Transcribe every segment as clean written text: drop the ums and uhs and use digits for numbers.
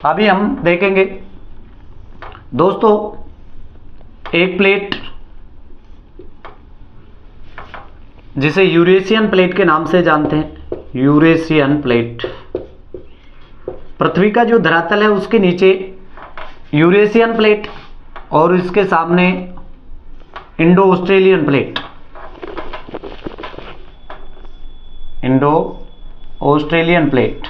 अभी हम देखेंगे दोस्तों एक प्लेट जिसे यूरेशियन प्लेट के नाम से जानते हैं। यूरेशियन प्लेट, पृथ्वी का जो धरातल है उसके नीचे यूरेशियन प्लेट और इसके सामने Indo Australian plate. Indo Australian plate,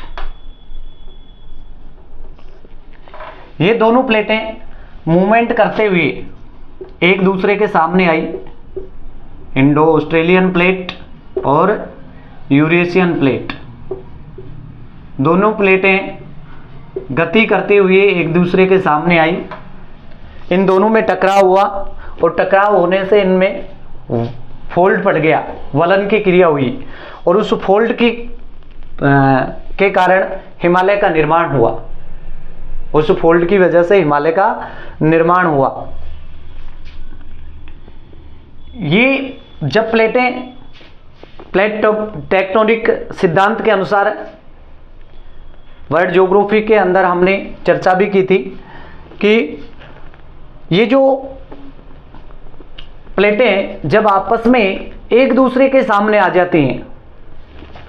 ये दोनों प्लेटें मूवमेंट करते हुए एक दूसरे के सामने आई। इंडो ऑस्ट्रेलियन प्लेट और यूरेशियन प्लेट, दोनों प्लेटें गति करते हुए एक दूसरे के सामने आई। इन दोनों में टकराव हुआ और टकराव होने से इनमें फोल्ड पड़ गया, वलन की क्रिया हुई और उस फोल्ड की के कारण हिमालय का निर्माण हुआ। उस फोल्ड की वजह से हिमालय का निर्माण हुआ। ये जब प्लेटें प्लेट टेक्टोनिक सिद्धांत के अनुसार वर्ल्ड ज्योग्राफी के अंदर हमने चर्चा भी की थी कि ये जो प्लेटें जब आपस में एक दूसरे के सामने आ जाती हैं,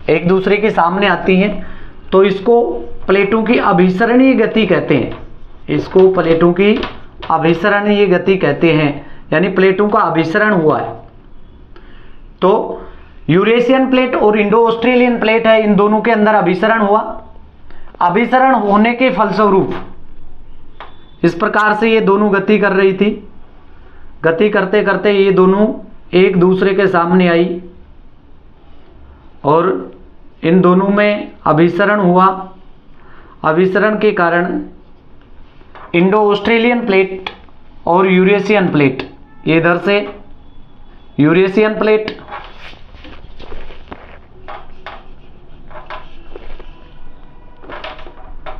एक दूसरे के सामने आती हैं तो इसको प्लेटों की अभिसरणीय गति कहते हैं। इसको प्लेटों की अभिसरणीय गति कहते हैं, यानी प्लेटों का अभिसरण हुआ है। तो यूरेशियन प्लेट और इंडो ऑस्ट्रेलियन प्लेट है, इन दोनों के अंदर अभिसरण हुआ। अभिसरण होने के फलस्वरूप इस प्रकार से ये दोनों गति कर रही थी। गति करते करते ये दोनों एक दूसरे के सामने आई और इन दोनों में अभिसरण हुआ। अभिसरण के कारण इंडो ऑस्ट्रेलियन प्लेट और यूरेशियन प्लेट, ये इधर से यूरेशियन प्लेट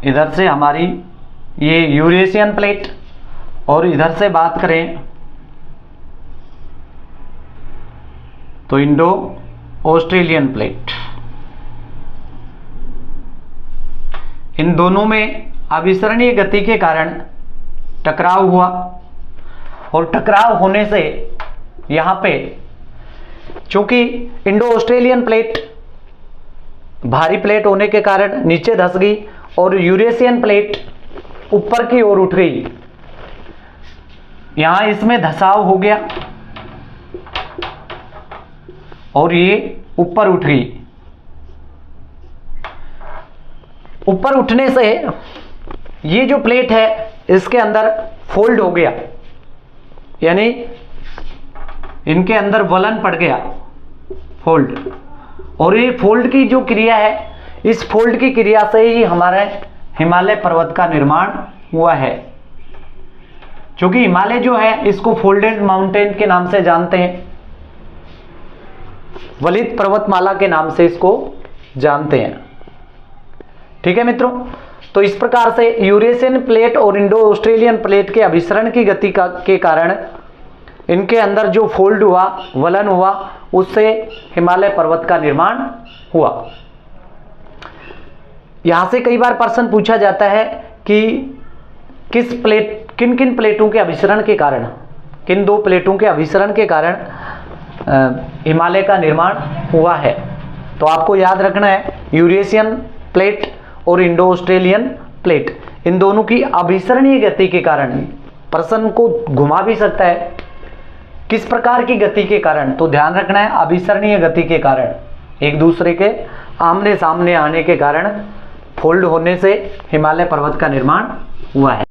इधर से हमारी ये यूरेशियन प्लेट और इधर से बात करें तो इंडो ऑस्ट्रेलियन प्लेट, इन दोनों में अभिसरणीय गति के कारण टकराव हुआ और टकराव होने से यहाँ पे चूंकि इंडो ऑस्ट्रेलियन प्लेट भारी प्लेट होने के कारण नीचे धंस गई और यूरेशियन प्लेट ऊपर की ओर उठ गई। यहाँ इसमें धसाव हो गया और ये ऊपर उठ गई। ऊपर उठने से ये जो प्लेट है इसके अंदर फोल्ड हो गया, यानी इनके अंदर वलन पड़ गया, फोल्ड। और ये फोल्ड की जो क्रिया है, इस फोल्ड की क्रिया से ही हमारे हिमालय पर्वत का निर्माण हुआ है। क्योंकि हिमालय जो है इसको फोल्डेड माउंटेन के नाम से जानते हैं, वलित पर्वतमाला के नाम से इसको जानते हैं। ठीक है मित्रों, तो इस प्रकार से यूरेशियन प्लेट और इंडो ऑस्ट्रेलियन प्लेट के अभिसरण की गति के कारण इनके अंदर जो फोल्ड हुआ, वलन हुआ, उससे हिमालय पर्वत का निर्माण हुआ। यहां से कई बार प्रश्न पूछा जाता है कि किन किन प्लेटों के अभिसरण के कारण, किन दो प्लेटों के अभिसरण के कारण हिमालय का निर्माण हुआ है। तो आपको याद रखना है यूरेशियन प्लेट और इंडो ऑस्ट्रेलियन प्लेट, इन दोनों की अभिसरणीय गति के कारण। प्रश्न को घुमा भी सकता है, किस प्रकार की गति के कारण, तो ध्यान रखना है अभिसरणीय गति के कारण, एक दूसरे के आमने सामने आने के कारण फोल्ड होने से हिमालय पर्वत का निर्माण हुआ है।